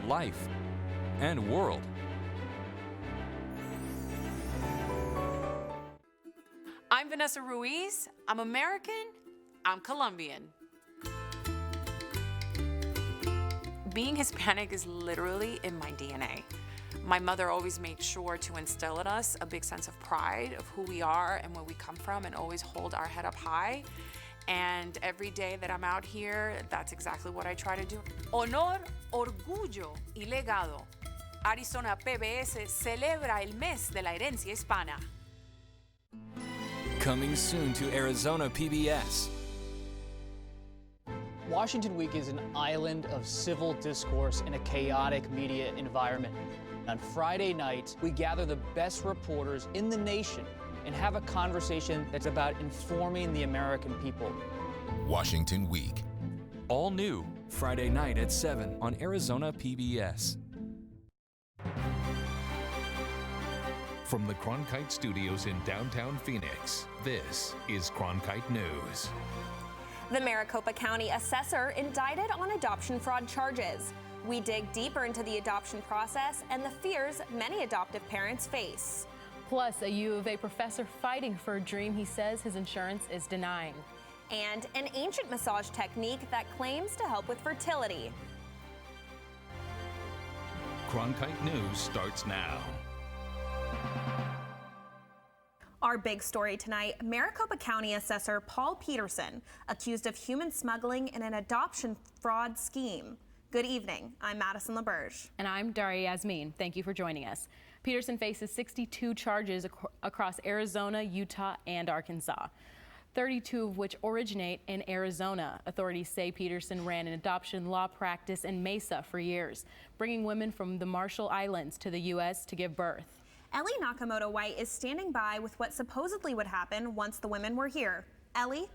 life and world. I'm Vanessa Ruiz. I'm American. I'm Colombian. Being Hispanic is literally in my DNA. My mother always made sure to instill in us a big sense of pride of who we are and where we come from, and always hold our head up high. And every day that I'm out here, that's exactly what I try to do. Honor, orgullo y legado. Arizona PBS celebra el mes de la herencia hispana. Coming soon to Arizona PBS. Washington Week is an island of civil discourse in a chaotic media environment. On Friday night, we gather the best reporters in the nation and have a conversation that's about informing the American people. Washington Week. All new Friday night at 7 on Arizona PBS. From the Cronkite Studios in downtown Phoenix, this is Cronkite News. The Maricopa County assessor indicted on adoption fraud charges. We dig deeper into the adoption process and the fears many adoptive parents face. Plus, a U of A professor fighting for a dream he says his insurance is denying. And an ancient massage technique that claims to help with fertility. Cronkite News starts now. Our big story tonight, Maricopa County Assessor Paul Peterson, accused of human smuggling in an adoption fraud scheme. Good evening, I'm Madison LaBerge. And I'm Daria Yasmin. Thank you for joining us. Peterson faces 62 charges across Arizona, Utah, and Arkansas, 32 of which originate in Arizona. Authorities say Peterson ran an adoption law practice in Mesa for years, bringing women from the Marshall Islands to the U.S. to give birth. Ellie Nakamoto White is standing by with what supposedly would happen once the women were here. Ellie?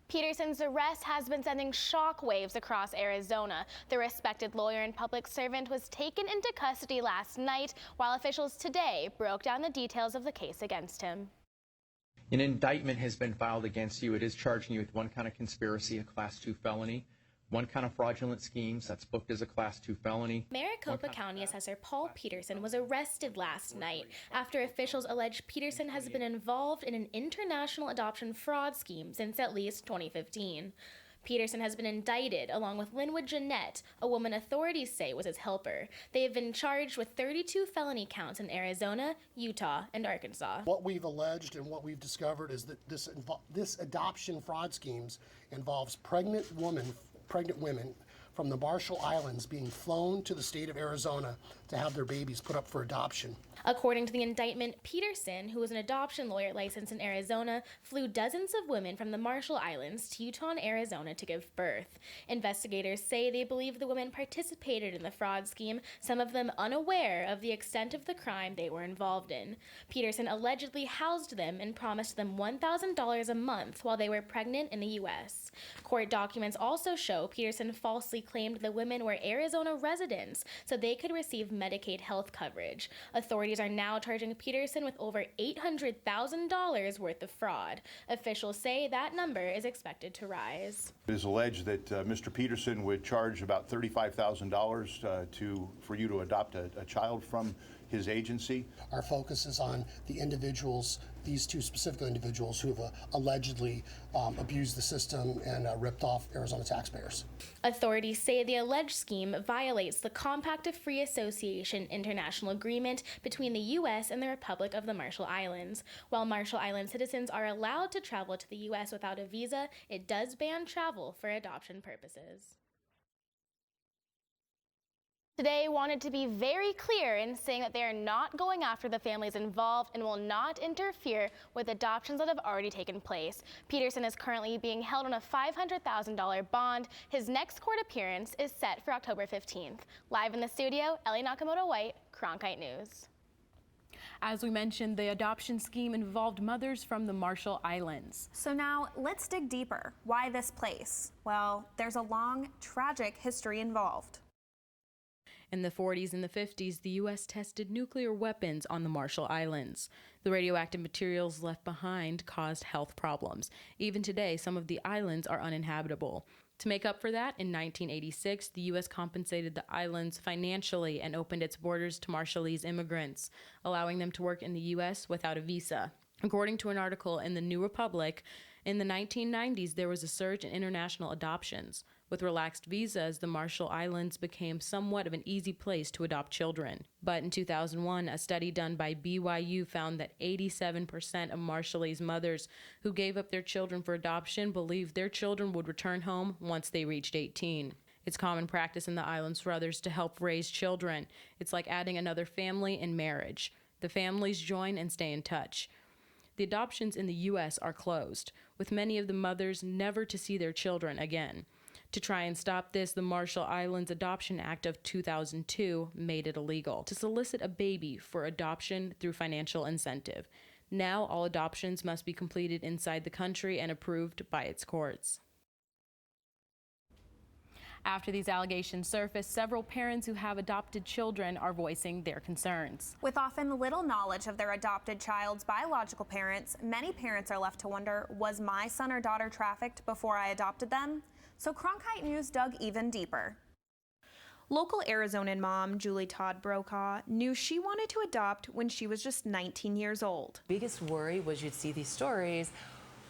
Peterson's arrest has been sending shockwaves across Arizona. The respected lawyer and public servant was taken into custody last night, while officials today broke down the details of the case against him. An indictment has been filed against you. It is charging you with one count of conspiracy, a Class 2 felony, one count of fraudulent schemes that's booked as a Class 2 felony. Maricopa County Assessor Paul Peterson was arrested last night after officials allege Peterson has been involved in an international adoption fraud scheme since at least 2015. Peterson has been indicted along with Linwood Jeanette, a woman authorities say was his helper. They have been charged with 32 felony counts in Arizona, Utah, and Arkansas. What we've alleged and what we've discovered is that this adoption fraud schemes involves pregnant women from the Marshall Islands being flown to the state of Arizona to have their babies put up for adoption. According to the indictment, Peterson, who was an adoption lawyer licensed in Arizona, flew dozens of women from the Marshall Islands to Utah and Arizona to give birth. Investigators say they believe the women participated in the fraud scheme, some of them unaware of the extent of the crime they were involved in. Peterson allegedly housed them and promised them $1,000 a month while they were pregnant in the U.S. Court documents also show Peterson falsely claimed the women were Arizona residents so they could receive Medicaid health coverage. Authorities are now charging Peterson with over $800,000 worth of fraud. Officials say that number is expected to rise. It is alleged that Mr. Peterson would charge about $35,000 for you to adopt a child from his agency. Our focus is on the individuals, these two specific individuals who have allegedly abused the system and ripped off Arizona taxpayers. Authorities say the alleged scheme violates the Compact of Free Association international agreement between the U.S. and the Republic of the Marshall Islands. While Marshall Island citizens are allowed to travel to the U.S. without a visa, it does ban travel for adoption purposes. Today wanted to be very clear in saying that they are not going after the families involved and will not interfere with adoptions that have already taken place. Peterson is currently being held on a $500,000 bond. His next court appearance is set for October 15th. Live in the studio, Ellie Nakamoto White, Cronkite News. As we mentioned, the adoption scheme involved mothers from the Marshall Islands. So now let's dig deeper. Why this place? Well, there's a long, tragic history involved. In the 40s and the 50s, the U.S. tested nuclear weapons on the Marshall Islands. The radioactive materials left behind caused health problems. Even today, some of the islands are uninhabitable. To make up for that, in 1986, the U.S. compensated the islands financially and opened its borders to Marshallese immigrants, allowing them to work in the U.S. without a visa. According to an article in the New Republic, in the 1990s, there was a surge in international adoptions. With relaxed visas, the Marshall Islands became somewhat of an easy place to adopt children. But in 2001, a study done by BYU found that 87% of Marshallese mothers who gave up their children for adoption believed their children would return home once they reached 18. It's common practice in the islands for others to help raise children. It's like adding another family in marriage. The families join and stay in touch. The adoptions in the U.S. are closed, with many of the mothers never to see their children again. To try and stop this, the Marshall Islands Adoption Act of 2002 made it illegal to solicit a baby for adoption through financial incentive. Now, all adoptions must be completed inside the country and approved by its courts. After these allegations surfaced, several parents who have adopted children are voicing their concerns. With often little knowledge of their adopted child's biological parents, many parents are left to wonder, was my son or daughter trafficked before I adopted them? So Cronkite News dug even deeper. Local Arizonan mom Julie Todd Brokaw knew she wanted to adopt when she was just 19 years old. Biggest worry was you'd see these stories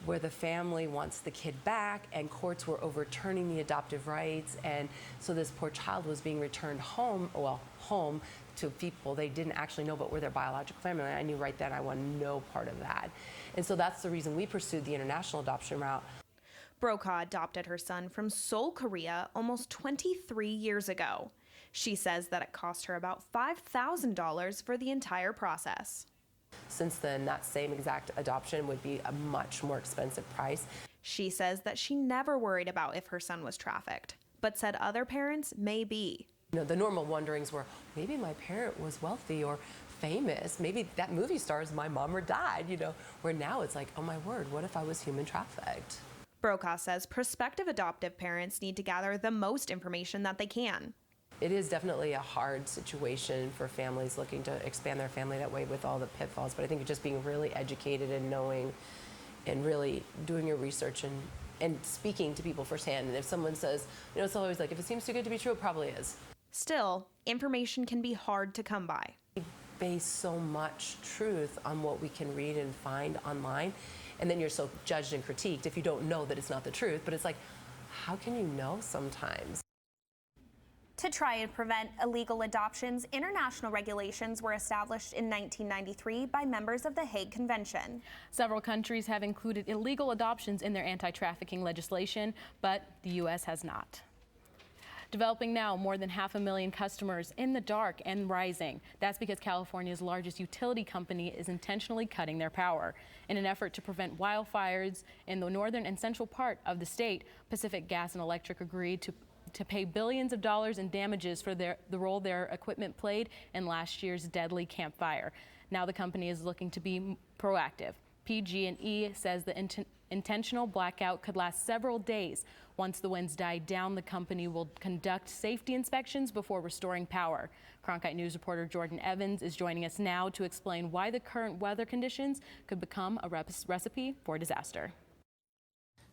where the family wants the kid back and courts were overturning the adoptive rights, and so this poor child was being returned home to people they didn't actually know but were their biological family. And I knew right then I wanted no part of that. And so that's the reason we pursued the international adoption route. Brokaw adopted her son from Seoul, Korea almost 23 years ago. She says that it cost her about $5,000 for the entire process. Since then, that same exact adoption would be a much more expensive price. She says that she never worried about if her son was trafficked, but said other parents may be. You know, the normal wonderings were, maybe my parent was wealthy or famous, maybe that movie star is my mom or dad, you know, where now it's like, oh my word, what if I was human trafficked? Brokaw says prospective adoptive parents need to gather the most information that they can. It is definitely a hard situation for families looking to expand their family that way with all the pitfalls, but I think just being really educated and knowing and really doing your research and speaking to people firsthand. And if someone says, you know, it's always like, if it seems too good to be true, it probably is. Still, information can be hard to come by. We base so much truth on what we can read and find online, and then you're so judged and critiqued if you don't know that it's not the truth. But it's like, how can you know sometimes? To try and prevent illegal adoptions, international regulations were established in 1993 by members of the Hague Convention. Several countries have included illegal adoptions in their anti-trafficking legislation, but the U.S. has not. Developing now, more than 500,000 customers in the dark and rising. That's because California's largest utility company is intentionally cutting their power. In an effort to prevent wildfires in the northern and central part of the state, Pacific Gas and Electric agreed to pay billions of dollars in damages for the role their equipment played in last year's deadly Camp Fire. Now the company is looking to be proactive. PG&E says the intentional blackout could last several days. Once the winds die down, the company will conduct safety inspections before restoring power. Cronkite News reporter Jordan Evans is joining us now to explain why the current weather conditions could become a recipe for disaster.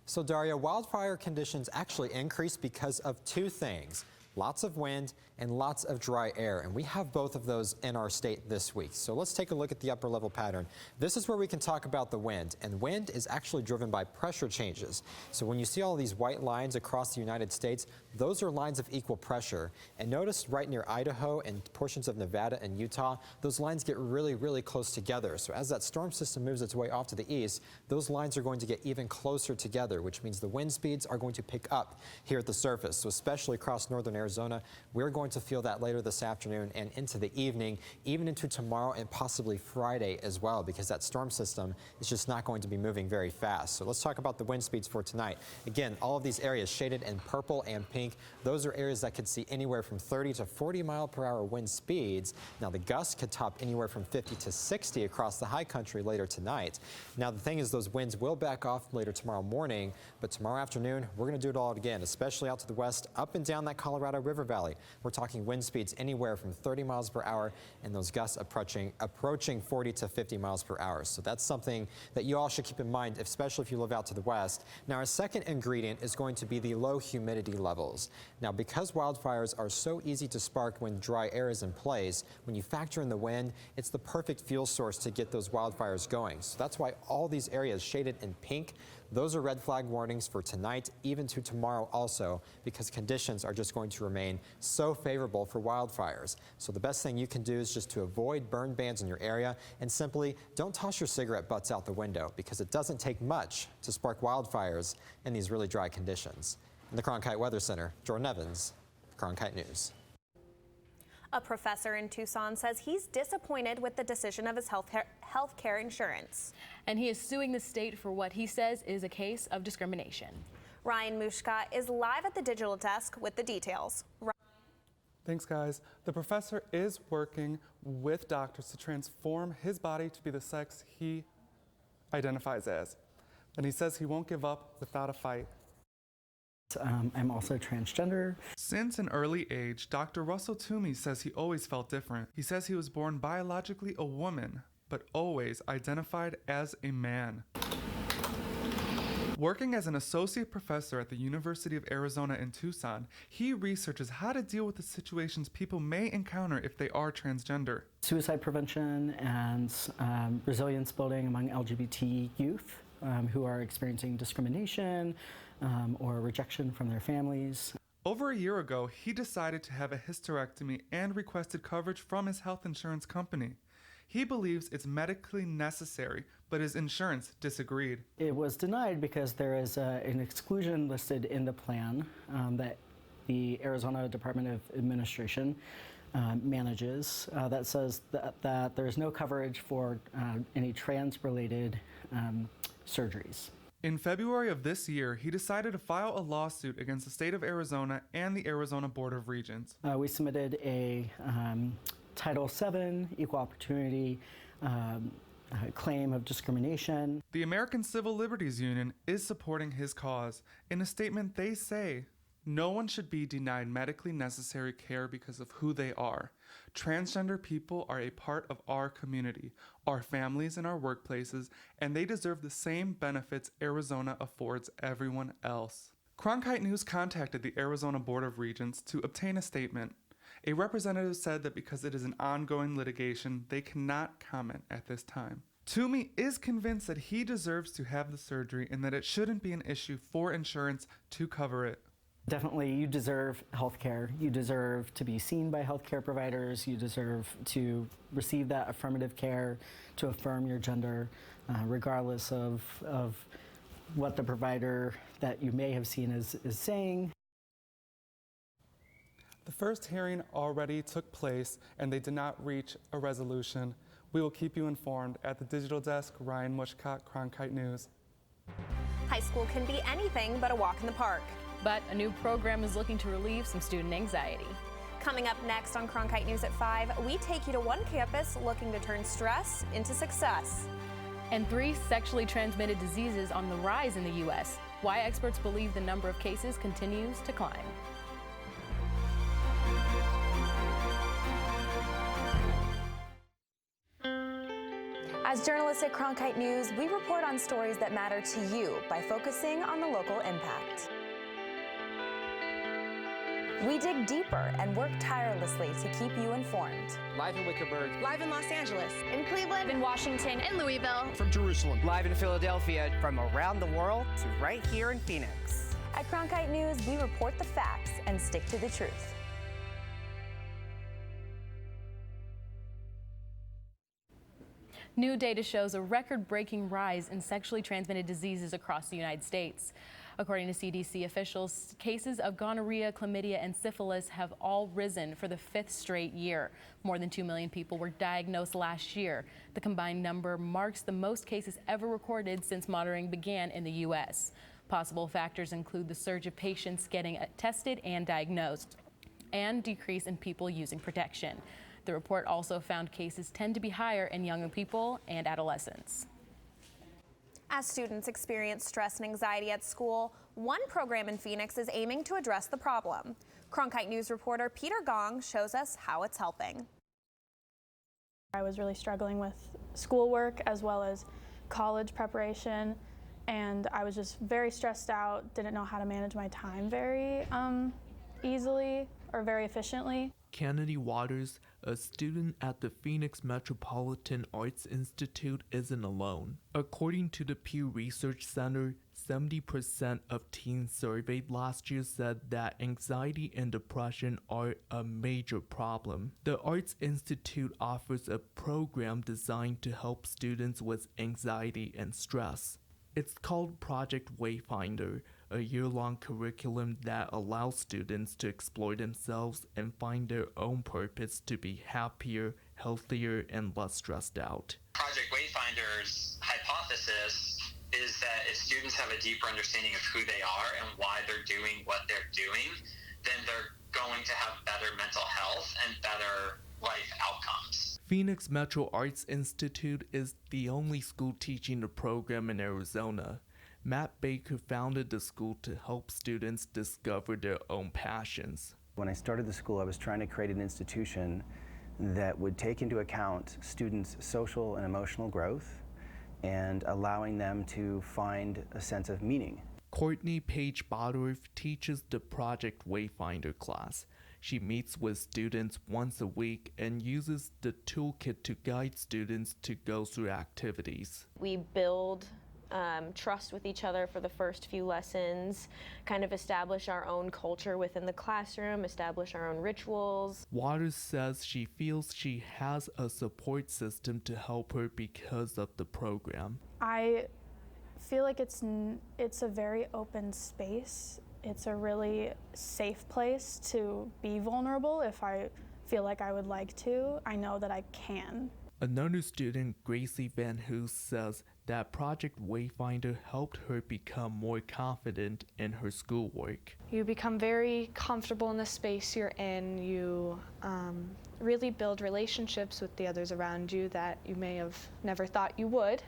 So Daria, wildfire conditions actually increase because of two things: lots of wind and lots of dry air. And we have both of those in our state this week. So let's take a look at the upper level pattern. This is where we can talk about the wind. And wind is actually driven by pressure changes. So when you see all these white lines across the United States, those are lines of equal pressure. And notice right near Idaho and portions of Nevada and Utah, those lines get really, really close together. So as that storm system moves its way off to the east, those lines are going to get even closer together, which means the wind speeds are going to pick up here at the surface. So especially across northern Arizona, we're going to feel that later this afternoon and into the evening, even into tomorrow and possibly Friday as well, because that storm system is just not going to be moving very fast. So let's talk about the wind speeds for tonight. Again, all of these areas shaded in purple and pink, those are areas that could see anywhere from 30 to 40 mile per hour wind speeds. Now the gusts could top anywhere from 50 to 60 across the high country later tonight. Now the thing is, those winds will back off later tomorrow morning, but tomorrow afternoon we're going to do it all again, especially out to the west, up and down that Colorado Colorado River Valley. We're talking wind speeds anywhere from 30 miles per hour and those gusts approaching 40 to 50 miles per hour. So that's something that you all should keep in mind, especially if you live out to the west. Now, our second ingredient is going to be the low humidity levels. Now, because wildfires are so easy to spark when dry air is in place, when you factor in the wind, it's the perfect fuel source to get those wildfires going. So that's why all these areas shaded in pink, those are red flag warnings for tonight, even to tomorrow also, because conditions are just going to remain so favorable for wildfires. So the best thing you can do is just to avoid burn bans in your area and simply don't toss your cigarette butts out the window, because it doesn't take much to spark wildfires in these really dry conditions. In the Cronkite Weather Center, Jordan Evans, Cronkite News. A professor in Tucson says he's disappointed with the decision of his health care insurance. And he is suing the state for what he says is a case of discrimination. Ryan Mushka is live at the digital desk with the details. Thanks, guys. The professor is working with doctors to transform his body to be the sex he identifies as. And he says he won't give up without a fight. I'm also transgender. Since an early age, Dr. Russell Toomey says he always felt different. He says he was born biologically a woman, but always identified as a man. Working as an associate professor at the University of Arizona in Tucson, he researches how to deal with the situations people may encounter if they are transgender. Suicide prevention and resilience building among LGBT youth who are experiencing discrimination or rejection from their families. Over a year ago, he decided to have a hysterectomy and requested coverage from his health insurance company. He believes it's medically necessary, but his insurance disagreed. It was denied because there is an exclusion listed in the plan that the Arizona Department of Administration manages that says that there's no coverage for any trans-related surgeries. In February of this year, he decided to file a lawsuit against the state of Arizona and the Arizona Board of Regents. We submitted a Title VII equal opportunity claim of discrimination. The American Civil Liberties Union is supporting his cause. In a statement, they say, "No one should be denied medically necessary care because of who they are. Transgender people are a part of our community, our families, and our workplaces, and they deserve the same benefits Arizona affords everyone else." Cronkite News contacted the Arizona Board of Regents to obtain a statement. A representative said that because it is an ongoing litigation, they cannot comment at this time. Toomey is convinced that he deserves to have the surgery and that it shouldn't be an issue for insurance to cover it. Definitely, you deserve health care. You deserve to be seen by healthcare providers. You deserve to receive that affirmative care to affirm your gender, regardless of what the provider that you may have seen is saying. The first hearing already took place and they did not reach a resolution. We will keep you informed. At the digital desk, Ryan Mushcott, Cronkite News. High school can be anything but a walk in the park. But a new program is looking to relieve some student anxiety. Coming up next on Cronkite News at 5, we take you to one campus looking to turn stress into success. And 3 sexually transmitted diseases on the rise in the U.S. Why experts believe the number of cases continues to climb. As journalists at Cronkite News, we report on stories that matter to you by focusing on the local impact. We dig deeper and work tirelessly to keep you informed. Live in Wickerburg. Live in Los Angeles. In Cleveland. In Washington. In Louisville. From Jerusalem. Live in Philadelphia. From around the world to right here in Phoenix. At Cronkite News, we report the facts and stick to the truth. New data shows a record-breaking rise in sexually transmitted diseases across the United States. According to CDC officials, cases of gonorrhea, chlamydia, and syphilis have all risen for the 5th straight year. More than 2 million people were diagnosed last year. The combined number marks the most cases ever recorded since monitoring began in the U.S. Possible factors include the surge of patients getting tested and diagnosed, and decrease in people using protection. The report also found cases tend to be higher in younger people and adolescents. As students experience stress and anxiety at school, one program in Phoenix is aiming to address the problem. Cronkite News reporter Peter Gong shows us how it's helping. I was really struggling with schoolwork as well as college preparation, and I was just very stressed out, didn't know how to manage my time very easily or very efficiently. Kennedy Waters, a student at the Phoenix Metropolitan Arts Institute, isn't alone. According to the Pew Research Center, 70% of teens surveyed last year said that anxiety and depression are a major problem. The Arts Institute offers a program designed to help students with anxiety and stress. It's called Project Wayfinder, a year-long curriculum that allows students to explore themselves and find their own purpose to be happier, healthier, and less stressed out. Project Wayfinder's hypothesis is that if students have a deeper understanding of who they are and why they're doing what they're doing, then they're going to have better mental health and better life outcomes. Phoenix Metro Arts Institute is the only school teaching the program in Arizona. Matt Baker founded the school to help students discover their own passions. When I started the school, I was trying to create an institution that would take into account students' social and emotional growth and allowing them to find a sense of meaning. Courtney Page Bodorf teaches the Project Wayfinder class. She meets with students once a week and uses the toolkit to guide students to go through activities. We build trust with each other for the first few lessons, kind of establish our own culture within the classroom, establish our own rituals. Waters says she feels she has a support system to help her because of the program. I feel like it's a very open space. It's a really safe place to be vulnerable if I feel like I would like to. I know that I can. Another student, Gracie Van Hoos, says that Project Wayfinder helped her become more confident in her schoolwork. You become very comfortable in the space you're in. You really build relationships with the others around you that you may have never thought you would.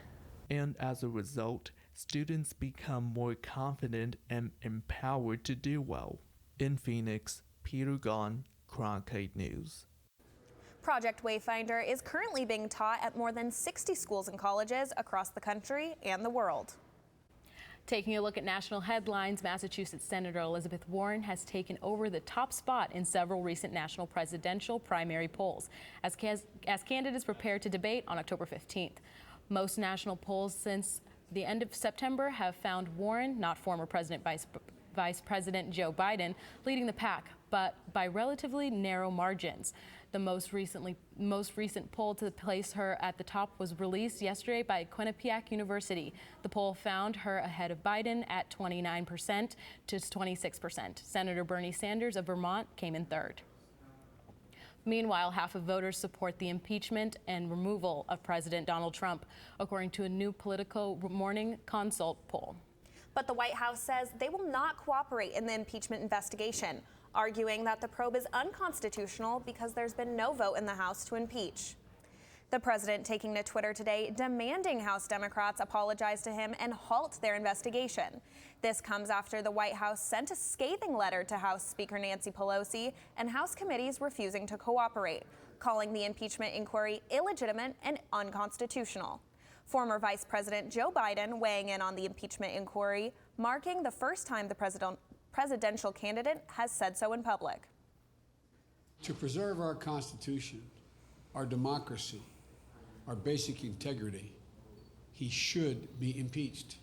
And as a result, students become more confident and empowered to do well. In Phoenix, Peter Gahn, Cronkite News. Project Wayfinder is currently being taught at more than 60 schools and colleges across the country and the world. Taking a look at national headlines, Massachusetts Senator Elizabeth Warren has taken over the top spot in several recent national presidential primary polls as candidates prepare to debate on October 15th. Most national polls since the end of September have found Warren, not former Vice President Joe Biden, leading the pack, but by relatively narrow margins. The most recent poll to place her at the top was released yesterday by Quinnipiac University. The poll found her ahead of Biden at 29% to 26%. Senator Bernie Sanders of Vermont came in third. Meanwhile, half of voters support the impeachment and removal of President Donald Trump, according to a new Politico Morning Consult poll. But the White House says they will not cooperate in the impeachment investigation, arguing that the probe is unconstitutional because there's been no vote in the House to impeach. The president taking to Twitter today demanding House Democrats apologize to him and halt their investigation. This comes after the White House sent a scathing letter to House Speaker Nancy Pelosi and House committees refusing to cooperate, calling the impeachment inquiry illegitimate and unconstitutional. Former Vice President Joe Biden weighing in on the impeachment inquiry, marking the first time the presidential candidate has said so in public. To preserve our Constitution, our democracy, our basic integrity, he should be impeached.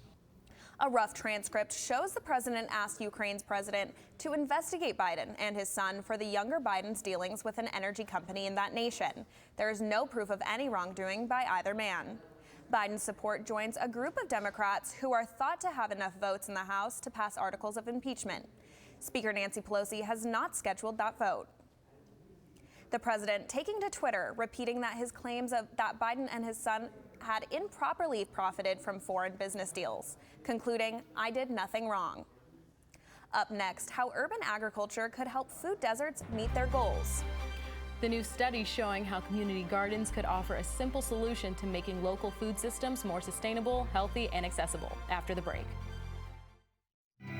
A rough transcript shows the president asked Ukraine's president to investigate Biden and his son for the younger Biden's dealings with an energy company in that nation. There is no proof of any wrongdoing by either man. Biden's support joins a group of Democrats who are thought to have enough votes in the House to pass articles of impeachment. Speaker Nancy Pelosi has not scheduled that vote. The president taking to Twitter, repeating that his claims of that Biden and his son had improperly profited from foreign business deals, concluding, "I did nothing wrong." Up next, how urban agriculture could help food deserts meet their goals. The new study showing how community gardens could offer a simple solution to making local food systems more sustainable, healthy, and accessible. After the break.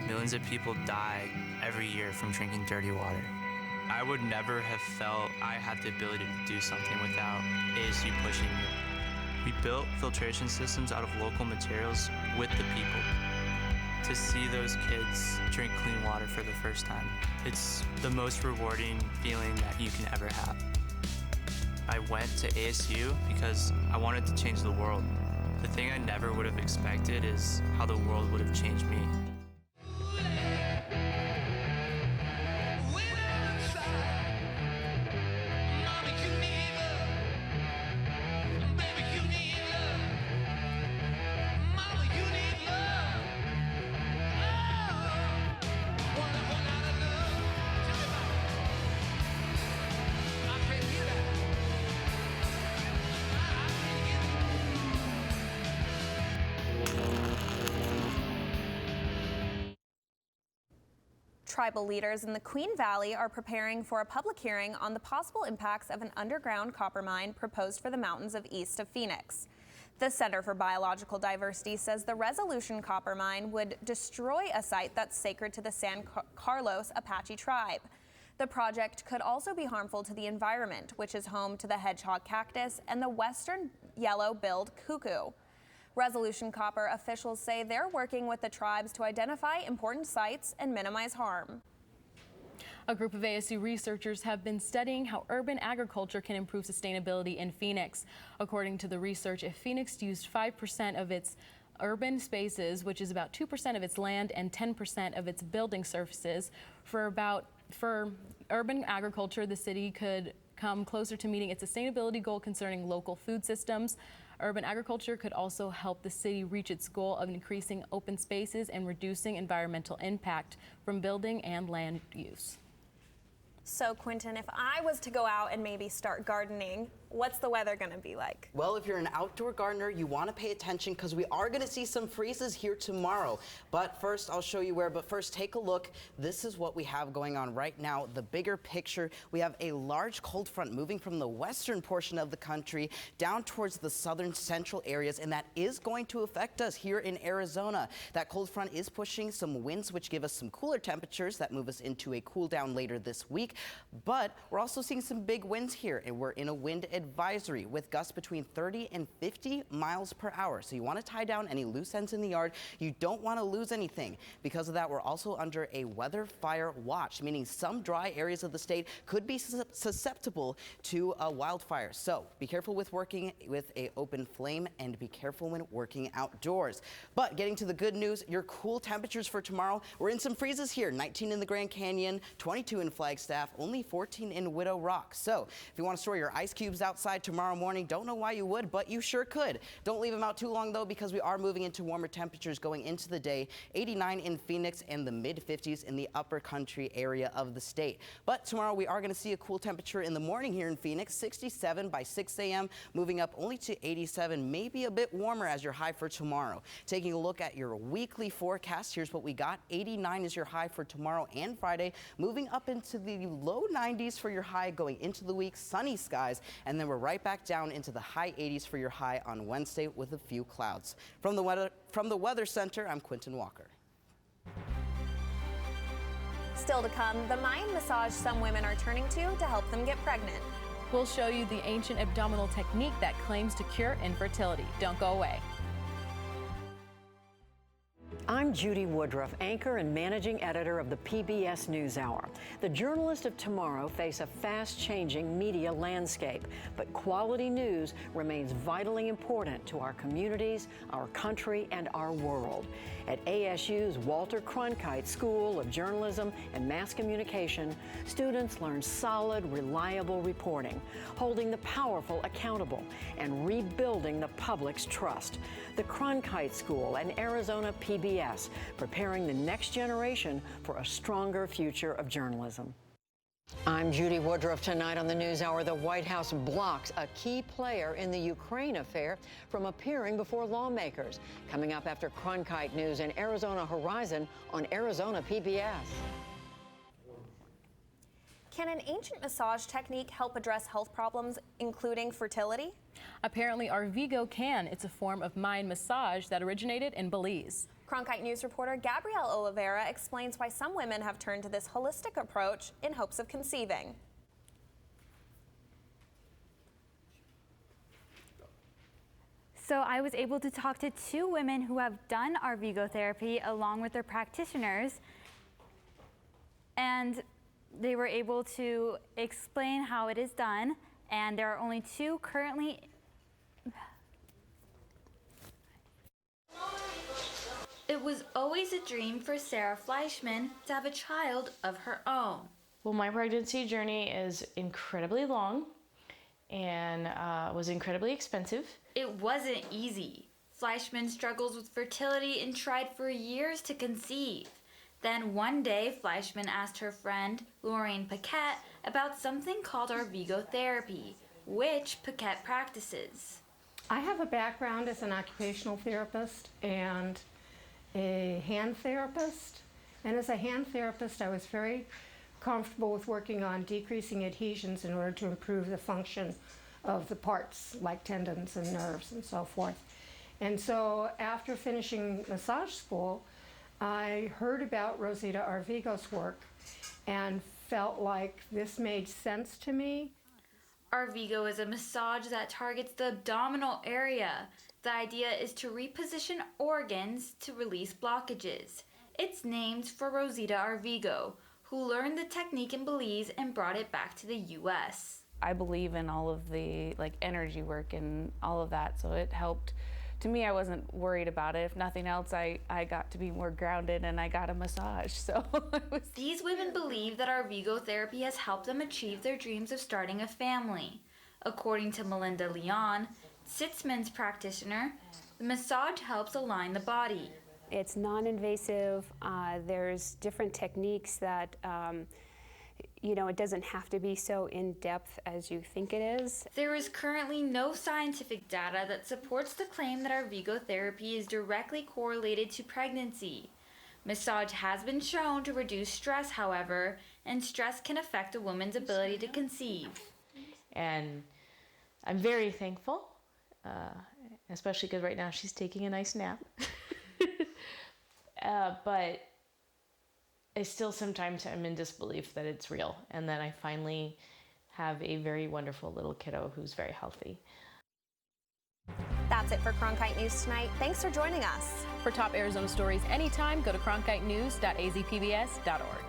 Millions of people die every year from drinking dirty water. I would never have felt I had the ability to do something without ASU pushing me. We built filtration systems out of local materials with the people. To see those kids drink clean water for the first time, it's the most rewarding feeling that you can ever have. I went to ASU because I wanted to change the world. The thing I never would have expected is how the world would have changed me. Tribal leaders in the Queen Valley are preparing for a public hearing on the possible impacts of an underground copper mine proposed for the mountains east of Phoenix. The Center for Biological Diversity says the Resolution copper mine would destroy a site that's sacred to the San Carlos Apache tribe. The project could also be harmful to the environment, which is home to the hedgehog cactus and the western yellow-billed cuckoo. Resolution Copper officials say they're working with the tribes to identify important sites and minimize harm. A group of ASU researchers have been studying how urban agriculture can improve sustainability in Phoenix. According to the research, if Phoenix used 5% of its urban spaces, which is about 2% of its land and 10% of its building surfaces, for urban agriculture, the city could come closer to meeting its sustainability goal concerning local food systems. Urban agriculture could also help the city reach its goal of increasing open spaces and reducing environmental impact from building and land use. So, Quentin, if I was to go out and maybe start gardening, what's the weather going to be like? Well, if you're an outdoor gardener, you want to pay attention because we are going to see some freezes here tomorrow. But first, I'll show you where. But first, take a look. This is what we have going on right now. The bigger picture, we have a large cold front moving from the western portion of the country down towards the southern central areas, and that is going to affect us here in Arizona. That cold front is pushing some winds, which give us some cooler temperatures that move us into a cool down later this week. But we're also seeing some big winds here, and we're in a wind advisory with gusts between 30 and 50 miles per hour. So you want to tie down any loose ends in the yard. You don't want to lose anything. Because of that, we're also under a weather fire watch, meaning some dry areas of the state could be susceptible to a wildfire. So be careful with working with an open flame and be careful when working outdoors. But getting to the good news, your cool temperatures for tomorrow, we're in some freezes here, 19 in the Grand Canyon, 22 in Flagstaff, only 14 in Widow Rock. So if you want to store your ice cubes outside tomorrow morning, don't know why you would, but you sure could. Don't leave them out too long though, because we are moving into warmer temperatures going into the day. 89 in Phoenix and the mid 50s in the upper country area of the state. But tomorrow we are going to see a cool temperature in the morning here in Phoenix, 67 by 6 a.m., moving up only to 87, maybe a bit warmer as your high for tomorrow. Taking a look at your weekly forecast, here's what we got. 89 is your high for tomorrow and Friday, moving up into the low 90s for your high going into the week, sunny skies, and then we're right back down into the high 80s for your high on Wednesday with a few clouds. From the Weather Center, I'm Quentin Walker. Still to come, the mind massage some women are turning to help them get pregnant. We'll show you the ancient abdominal technique that claims to cure infertility. Don't go away. I'm Judy Woodruff, anchor and managing editor of the PBS NewsHour. The journalists of tomorrow face a fast-changing media landscape, but quality news remains vitally important to our communities, our country, and our world. At ASU's Walter Cronkite School of Journalism and Mass Communication, students learn solid, reliable reporting, holding the powerful accountable, and rebuilding the public's trust. The Cronkite School and Arizona PBS, preparing the next generation for a stronger future of journalism. I'm Judy Woodruff. Tonight on the NewsHour, the White House blocks a key player in the Ukraine affair from appearing before lawmakers. Coming up after Cronkite News and Arizona Horizon on Arizona PBS. Can an ancient massage technique help address health problems, including fertility? Apparently, our Vigo can. It's a form of mind massage that originated in Belize. Cronkite News reporter Gabrielle Oliveira explains why some women have turned to this holistic approach in hopes of conceiving. So I was able to talk to 2 women who have done Arvigo therapy along with their practitioners, and they were able to explain how it is done, and there are only 2 currently. It was always a dream for Sarah Fleischman to have a child of her own. Well, my pregnancy journey is incredibly long and was incredibly expensive. It wasn't easy. Fleischman struggles with fertility and tried for years to conceive. Then one day, Fleischman asked her friend, Lorraine Paquette, about something called Arvigo therapy, which Paquette practices. I have a background as an occupational therapist and a hand therapist. And as a hand therapist, I was very comfortable with working on decreasing adhesions in order to improve the function of the parts like tendons and nerves and so forth. And so after finishing massage school, I heard about Rosita Arvigo's work and felt like this made sense to me. Arvigo is a massage that targets the abdominal area. The idea is to reposition organs to release blockages. It's named for Rosita Arvigo, who learned the technique in Belize and brought it back to the U.S. I believe in all of the energy work and all of that, so it helped. To me, I wasn't worried about it. If nothing else, I got to be more grounded and I got a massage. So These women believe that Arvigo therapy has helped them achieve their dreams of starting a family. According to Melinda Leon, Sitzman's practitioner, the massage helps align the body. It's non-invasive. There's different techniques that it doesn't have to be so in-depth as you think it is. There is currently no scientific data that supports the claim that Arvigo therapy is directly correlated to pregnancy. Massage has been shown to reduce stress, however, and stress can affect a woman's ability to conceive. And I'm very thankful, especially because right now she's taking a nice nap. But I still sometimes am in disbelief that it's real and that I finally have a very wonderful little kiddo who's very healthy. That's it for Cronkite News tonight. Thanks for joining us. For top Arizona stories anytime, go to cronkitenews.azpbs.org.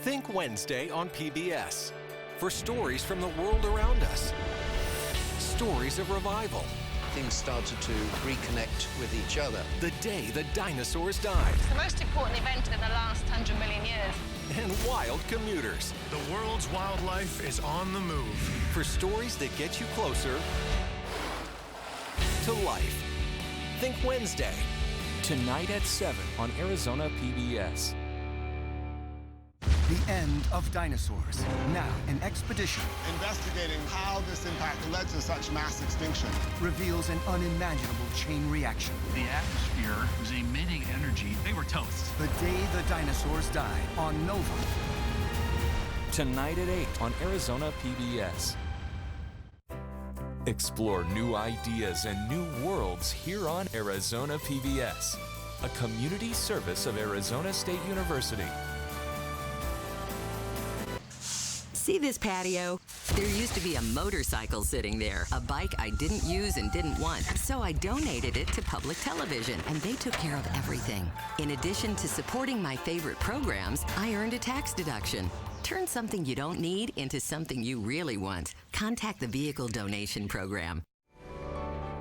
Think Wednesday on PBS for stories from the world around us. Stories of revival. Things started to reconnect with each other. The day the dinosaurs died. It's the most important event in the last 100 million years. And wild commuters. The world's wildlife is on the move. For stories that get you closer to life. Think Wednesday. Tonight at 7 on Arizona PBS. The end of dinosaurs. Now, an expedition investigating how this impact led to such mass extinction reveals an unimaginable chain reaction. The atmosphere was emitting energy. They were toast. The day the dinosaurs died on Nova. Tonight at 8 on Arizona PBS. Explore new ideas and new worlds here on Arizona PBS, a community service of Arizona State University. See this patio? There used to be a motorcycle sitting there, a bike I didn't use and didn't want, so I donated it to public television, and they took care of everything. In addition to supporting my favorite programs, I earned a tax deduction. Turn something you don't need into something you really want. Contact the Vehicle Donation Program.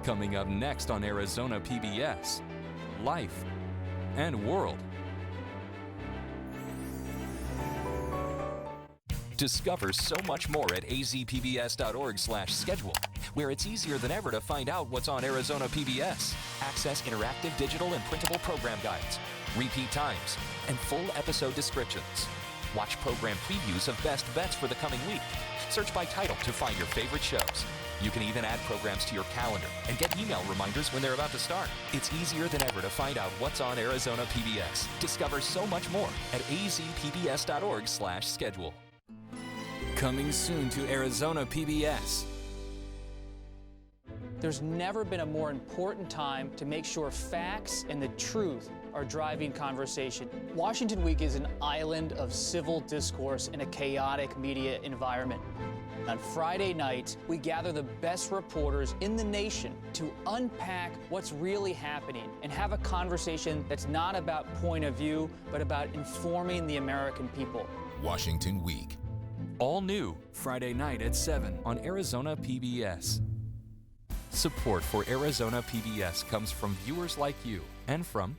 Coming up next on Arizona PBS, Life and World. Discover so much more at azpbs.org/schedule, where it's easier than ever to find out what's on Arizona PBS. Access interactive digital and printable program guides. repeat times, and full episode descriptions. Watch program previews of best bets for the coming week. Search by title to find your favorite shows. You can even add programs to your calendar and get email reminders when they're about to start. It's easier than ever to find out what's on Arizona PBS. Discover so much more at azpbs.org/schedule. Coming soon to Arizona PBS. There's never been a more important time to make sure facts and the truth are driving conversation. Washington Week is an island of civil discourse in a chaotic media environment. On Friday nights, we gather the best reporters in the nation to unpack what's really happening and have a conversation that's not about point of view, but about informing the American people. Washington Week. All new Friday night at 7 on Arizona PBS. Support for Arizona PBS comes from viewers like you and from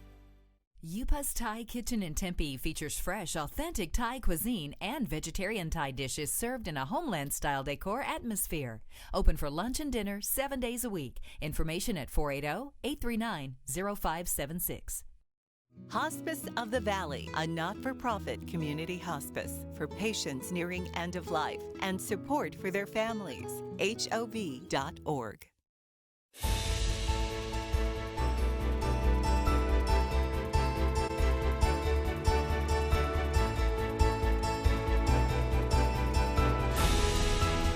Yupa's Thai Kitchen in Tempe features fresh, authentic Thai cuisine and vegetarian Thai dishes served in a homeland-style decor atmosphere. Open for lunch and dinner 7 days a week. Information at 480-839-0576. Hospice of the Valley, a not-for-profit community hospice for patients nearing end of life and support for their families. HOV.org.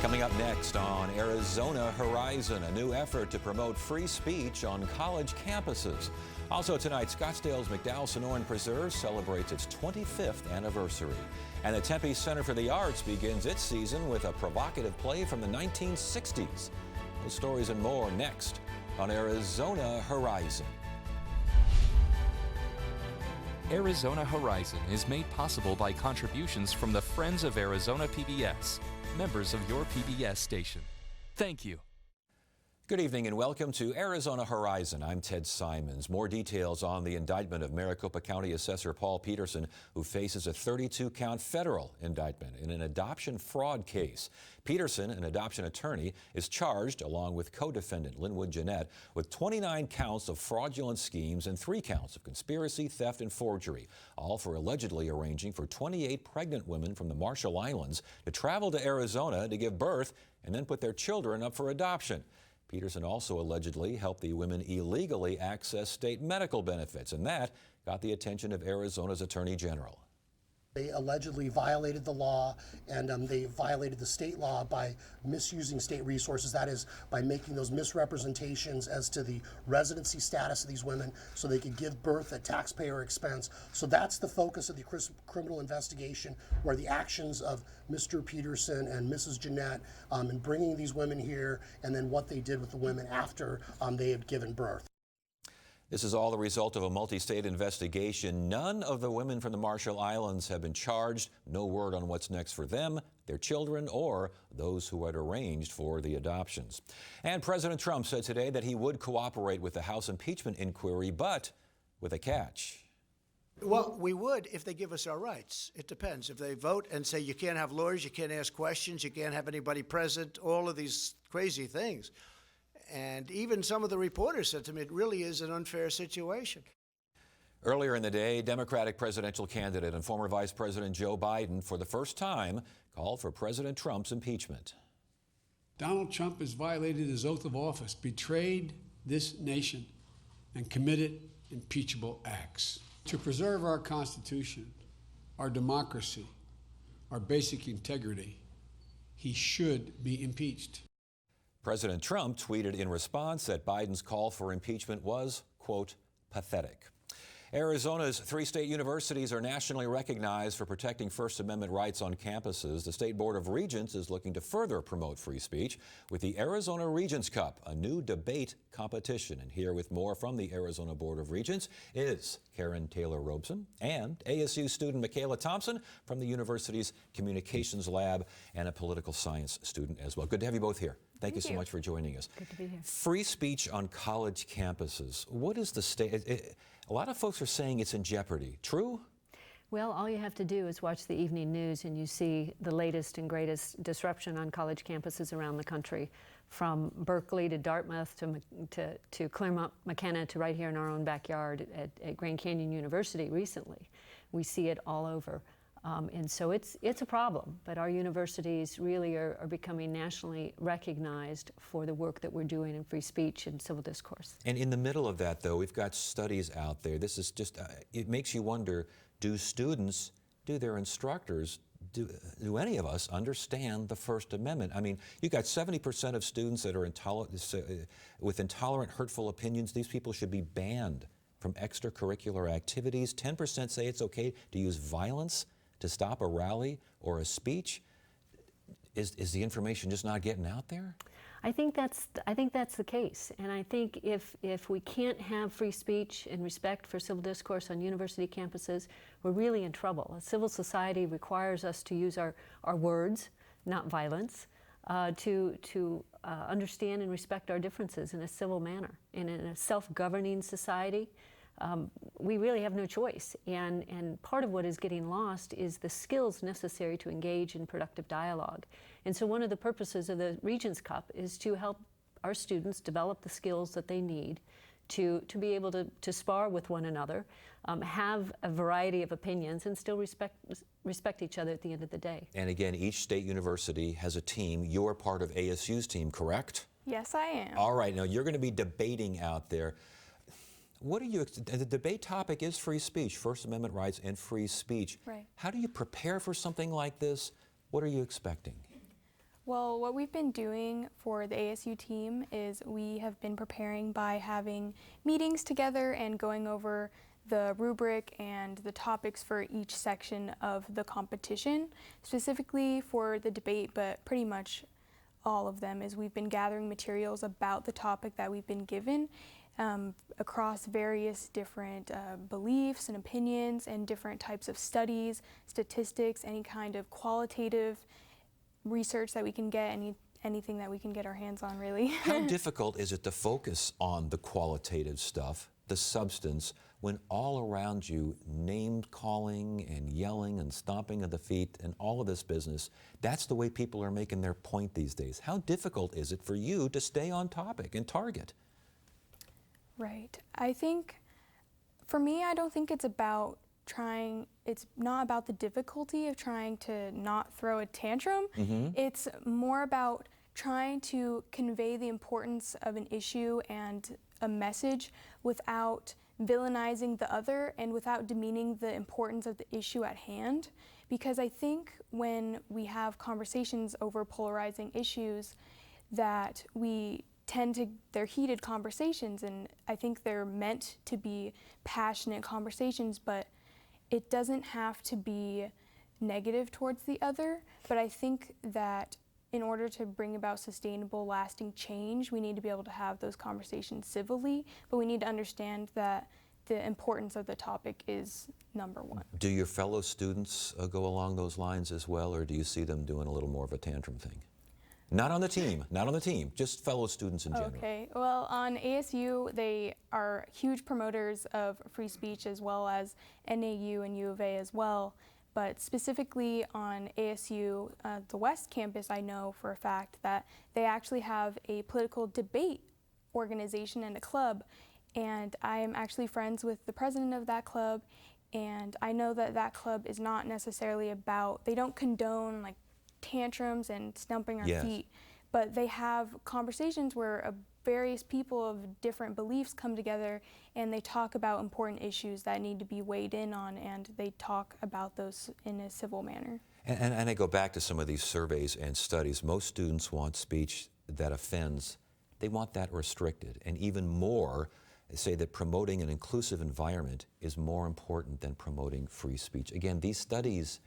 Coming up next on Arizona Horizon, a new effort to promote free speech on college campuses. Also tonight, Scottsdale's McDowell-Sonoran Preserve celebrates its 25th anniversary. And the Tempe Center for the Arts begins its season with a provocative play from the 1960s. Those stories and more next on Arizona Horizon. Arizona Horizon is made possible by contributions from the Friends of Arizona PBS, members of your PBS station. Thank you. Good evening and welcome to Arizona Horizon. I'm Ted Simons. More details on the indictment of Maricopa County Assessor Paul Peterson, who faces a 32-count federal indictment in an adoption fraud case. Peterson, an adoption attorney, is charged, along with co-defendant Linwood Jeanette, with 29 counts of fraudulent schemes and 3 counts of conspiracy, theft, and forgery, all for allegedly arranging for 28 pregnant women from the Marshall Islands to travel to Arizona to give birth and then put their children up for adoption. Peterson also allegedly helped the women illegally access state medical benefits, and that got the attention of Arizona's Attorney General. They allegedly violated the law, and they violated the state law by misusing state resources. That is, by making those misrepresentations as to the residency status of these women so they could give birth at taxpayer expense. So that's the focus of the criminal investigation, where the actions of Mr. Peterson and Mrs. Jeanette in bringing these women here, and then what they did with the women after they had given birth. This is all the result of a multi-state investigation. None of the women from the Marshall Islands have been charged. No word on what's next for them, their children, or those who had arranged for the adoptions. And President Trump said today that he would cooperate with the House impeachment inquiry, but with a catch. Well, we would if they give us our rights. It depends. If they vote and say you can't have lawyers, you can't ask questions, you can't have anybody present, all of these crazy things. And even some of the reporters said to me, it really is an unfair situation. Earlier in the day, Democratic presidential candidate and former Vice President Joe Biden, for the first time, called for President Trump's impeachment. Donald Trump has violated his oath of office, betrayed this nation, and committed impeachable acts. To preserve our Constitution, our democracy, our basic integrity, he should be impeached. President Trump tweeted in response that Biden's call for impeachment was, quote, pathetic. Arizona's 3 state universities are nationally recognized for protecting First Amendment rights on campuses. The State Board of Regents is looking to further promote free speech with the Arizona Regents Cup, a new debate competition. And here with more from the Arizona Board of Regents is Karen Taylor-Robeson and ASU student Michaela Thompson from the university's Communications Lab, and a political science student as well. Good to have you both here. Thank you so much for joining us. Good to be here. Free speech on college campuses. What is the state? A lot of folks are saying it's in jeopardy. True? Well, all you have to do is watch the evening news and you see the latest and greatest disruption on college campuses around the country, from Berkeley to Dartmouth to Claremont McKenna to right here in our own backyard at Grand Canyon University recently. We see it all over. And so it's a problem, but our universities really are becoming nationally recognized for the work that we're doing in free speech and civil discourse. And in the middle of that, though, we've got studies out there. This is just, it makes you wonder, do students, do their instructors, do any of us understand the First Amendment? I mean, you've got 70% of students that are with intolerant, hurtful opinions. These people should be banned from extracurricular activities. 10% say it's okay to use violence to stop a rally or a speech. Is the information just not getting out there? I think that's the case, and I think if we can't have free speech and respect for civil discourse on university campuses, we're really in trouble. A civil society requires us to use our words, not violence, to understand and respect our differences in a civil manner. And in a self-governing society, we really have no choice. And part of what is getting lost is the skills necessary to engage in productive dialogue. And so one of the purposes of the Regents Cup is to help our students develop the skills that they need to be able to spar with one another, have a variety of opinions, and still respect each other at the end of the day. And again, each state university has a team. You're part of ASU's team, correct? Yes, I am. All right, now you're going to be debating out there. What are you, the debate topic is free speech, First Amendment rights and free speech. Right. How do you prepare for something like this? What are you expecting? Well, what we've been doing for the ASU team is we have been preparing by having meetings together and going over the rubric and the topics for each section of the competition, specifically for the debate, but pretty much all of them, is we've been gathering materials about the topic that we've been given across various different beliefs and opinions and different types of studies, statistics, any kind of qualitative research that we can get, anything that we can get our hands on, really. How difficult is it to focus on the qualitative stuff, the substance, when all around you name-calling and yelling and stomping of the feet and all of this business, that's the way people are making their point these days. How difficult is it for you to stay on topic and target? Right. I think, for me, I don't think it's not about the difficulty of trying to not throw a tantrum. Mm-hmm. It's more about trying to convey the importance of an issue and a message without villainizing the other and without demeaning the importance of the issue at hand. Because I think when we have conversations over polarizing issues, that they're heated conversations, and I think they're meant to be passionate conversations, but it doesn't have to be negative towards the other. But I think that in order to bring about sustainable, lasting change, we need to be able to have those conversations civilly, but we need to understand that the importance of the topic is number one. Do your fellow students go along those lines as well, or do you see them doing a little more of a tantrum thing? Not on the team, just fellow students in general. Okay, well, on ASU, they are huge promoters of free speech, as well as NAU and U of A as well. But specifically on ASU, the West Campus, I know for a fact that they actually have a political debate organization and a club. And I am actually friends with the president of that club. And I know that that club is not necessarily about, they don't condone like tantrums and stumping our feet, but they have conversations where various people of different beliefs come together and they talk about important issues that need to be weighed in on, and they talk about those in a civil manner. And I go back to some of these surveys and studies. Most students want speech that offends. They want that restricted, and even more say that promoting an inclusive environment is more important than promoting free speech. Again, these studies,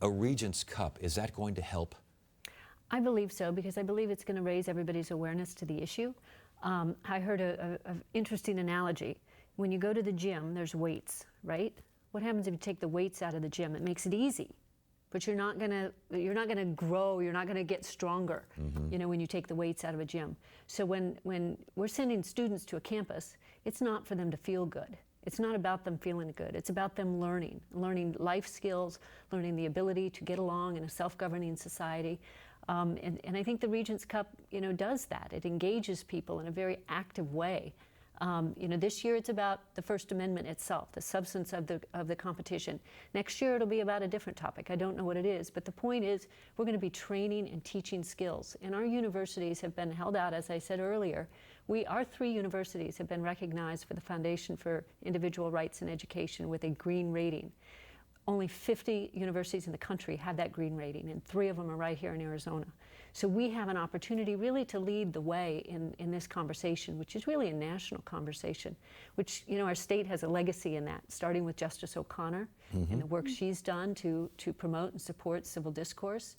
a Regents Cup, is that going to help? I believe so, because I believe it's going to raise everybody's awareness to the issue. I heard an interesting analogy. When you go to the gym, there's weights, right? What happens if you take the weights out of the gym? It makes it easy, but you're not gonna grow. You're not gonna get stronger. Mm-hmm. You know, when you take the weights out of a gym. So when we're sending students to a campus, it's not for them to feel good. It's not about them feeling good. It's about them learning life skills, learning the ability to get along in a self-governing society. And I think the Regents Cup, does that. It engages people in a very active way. This year it's about the First Amendment itself, the substance of the competition. Next year it'll be about a different topic. I don't know what it is, but the point is we're going to be training and teaching skills. And our universities have been held out, as I said earlier. Our 3 universities have been recognized for the Foundation for Individual Rights in Education with a green rating. Only 50 universities in the country have that green rating, and 3 of them are right here in Arizona. So we have an opportunity really to lead the way in this conversation, which is really a national conversation, which, our state has a legacy in that, starting with Justice O'Connor and the work she's done to promote and support civil discourse.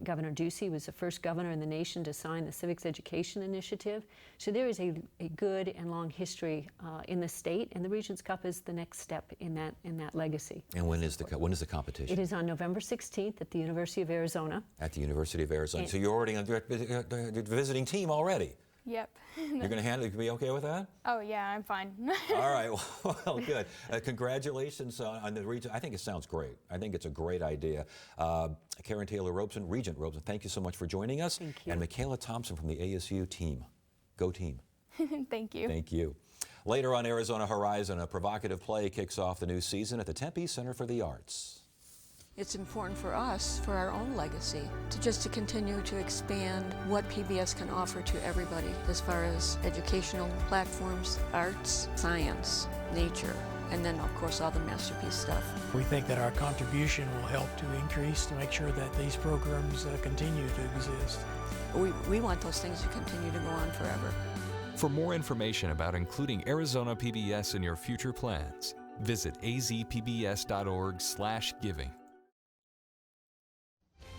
Governor Ducey was the first governor in the nation to sign the Civics Education Initiative. So there is a good and long history in the state, and the Regents Cup is the next step in that legacy. And when is the competition? It is on November 16th at the University of Arizona. At the University of Arizona. So you're already on the visiting team already. Yep. You're going to handle it? You be okay with that? Oh, yeah, I'm fine. All right. Well, good. Congratulations on the region. I think it sounds great. I think it's a great idea. Karen Taylor Robeson, Regent Robeson, thank you so much for joining us. Thank you. And Michaela Thompson from the ASU team. Go team. Thank you. Thank you. Later on Arizona Horizon, a provocative play kicks off the new season at the Tempe Center for the Arts. It's important for us, for our own legacy, to continue to expand what PBS can offer to everybody as far as educational platforms, arts, science, nature, and then of course all the masterpiece stuff. We think that our contribution will help to increase to make sure that these programs continue to exist. We want those things to continue to go on forever. For more information about including Arizona PBS in your future plans, visit azpbs.org/giving.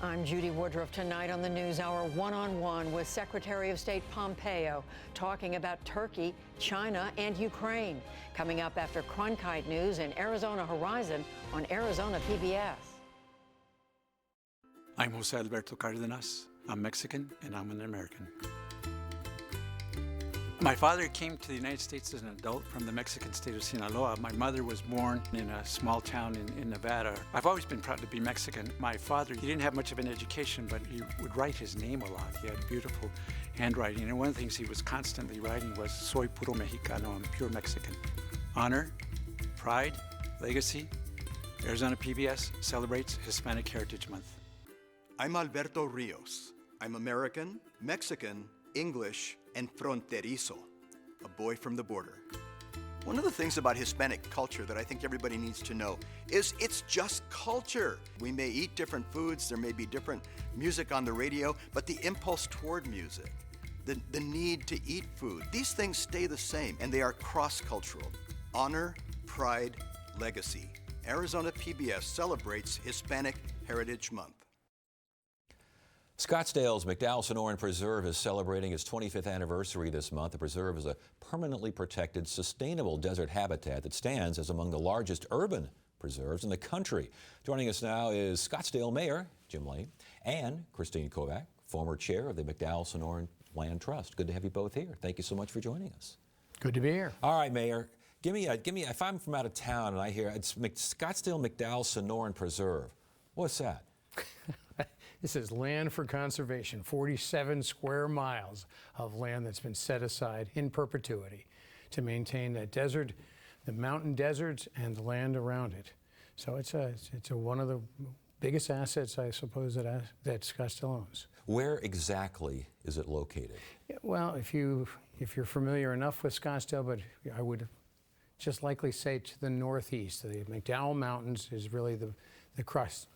I'm Judy Woodruff. Tonight on the NewsHour, one-on-one with Secretary of State Pompeo, talking about Turkey, China, and Ukraine. Coming up after Cronkite News and Arizona Horizon on Arizona PBS. I'm Jose Alberto Cardenas. I'm Mexican and I'm an American. My father came to the United States as an adult from the Mexican state of Sinaloa. My mother was born in a small town in Nevada. I've always been proud to be Mexican. My father, he didn't have much of an education, but he would write his name a lot. He had beautiful handwriting, and one of the things he was constantly writing was, "Soy puro mexicano," I'm pure Mexican. Honor, pride, legacy. Arizona PBS celebrates Hispanic Heritage Month. I'm Alberto Rios. I'm American, Mexican, English, and fronterizo, a boy from the border. One of the things about Hispanic culture that I think everybody needs to know is it's just culture. We may eat different foods, there may be different music on the radio, but the impulse toward music, the need to eat food, these things stay the same, and they are cross-cultural. Honor, pride, legacy. Arizona PBS celebrates Hispanic Heritage Month. Scottsdale's McDowell-Sonoran Preserve is celebrating its 25th anniversary this month. The preserve is a permanently protected, sustainable desert habitat that stands as among the largest urban preserves in the country. Joining us now is Scottsdale Mayor Jim Lane and Christine Kovac, former chair of the McDowell-Sonoran Land Trust. Good to have you both here. Thank you so much for joining us. Good to be here. All right, Mayor. Give me. If I'm from out of town and I hear it's Scottsdale McDowell-Sonoran Preserve, what's that? This is land for conservation, 47 square miles of land that's been set aside in perpetuity to maintain that desert, the mountain deserts, and the land around it. So it's one of the biggest assets, I suppose, that Scottsdale owns. Where exactly is it located? Well, if you're familiar enough with Scottsdale, but I would just likely say to the northeast. The McDowell Mountains is really the crust.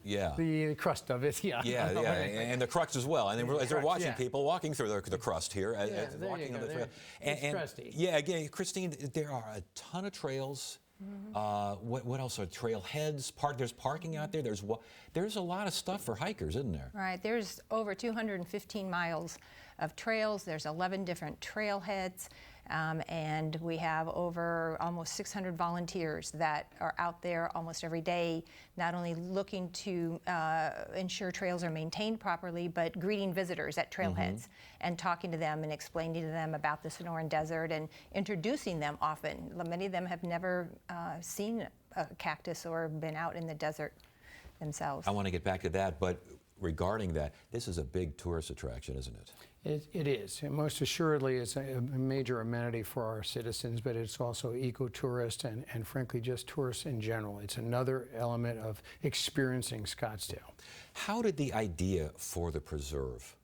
Yeah. The crust of it, yeah. Yeah, and the crux as well. And as they're watching people walking through the crust here, walking on the trail. It's crusty. Yeah, again, Christine, there are a ton of trails. What else are trailheads? There's parking out there. There's a lot of stuff for hikers, isn't there? Right. There's over 215 miles of trails. There's 11 different trailheads. And we have over almost 600 volunteers that are out there almost every day, not only looking to ensure trails are maintained properly, but greeting visitors at trailheads and talking to them and explaining to them about the Sonoran Desert and introducing them often. Many of them have never seen a cactus or been out in the desert themselves. I want to get back to that, but regarding that, this is a big tourist attraction, isn't it? It is. And most assuredly, it's a major amenity for our citizens, but it's also ecotourist and frankly, just tourists in general. It's another element of experiencing Scottsdale. How did the idea for the preserve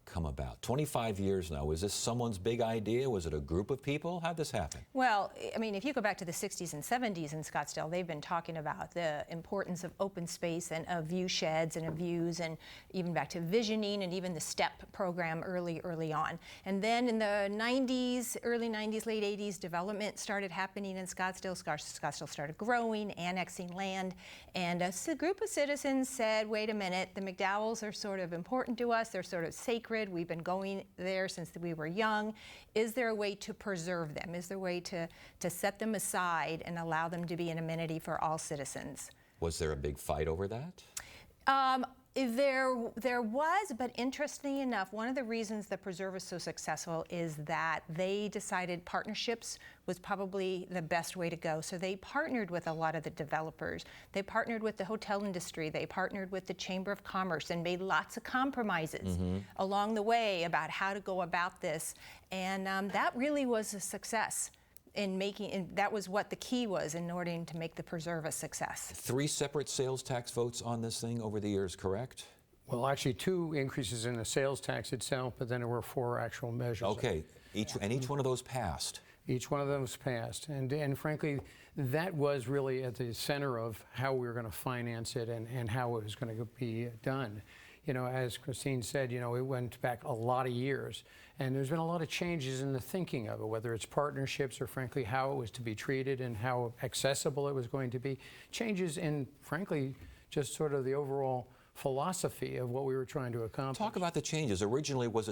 come about? 25 years now. Was this someone's big idea? Was it a group of people? How'd this happen? Well, I mean, if you go back to the 60s and 70s in Scottsdale, they've been talking about the importance of open space and of view sheds and of views, and even back to visioning and even the STEP program early on. And then in the 90s, early 90s, late 80s, development started happening in Scottsdale. Scottsdale started growing, annexing land, and a group of citizens said, wait a minute, the McDowells are sort of important to us. They're sort of sacred. We've been going there since we were young. Is there a way to preserve them? Is there a way to set them aside and allow them to be an amenity for all citizens? Was there a big fight over that? There was, but interestingly enough, one of the reasons the preserve is so successful is that they decided partnerships was probably the best way to go. So they partnered with a lot of the developers. They partnered with the hotel industry. They partnered with the Chamber of Commerce and made lots of compromises along the way about how to go about this. And that really was a success. And that was what the key was in order to make the preserve a success. 3 separate sales tax votes on this thing over the years, correct? Well, actually 2 increases in the sales tax itself, but then there were 4 actual measures. Okay, each one of those passed. Each one of them was passed, and frankly, that was really at the center of how we were going to finance it and how it was going to be done. You know, as Christine said, you know, it went back a lot of years, and there's been a lot of changes in the thinking of it, whether it's partnerships or frankly how it was to be treated and how accessible it was going to be. Changes in, frankly, just sort of the overall philosophy of what we were trying to accomplish. Talk about the changes. Originally, was it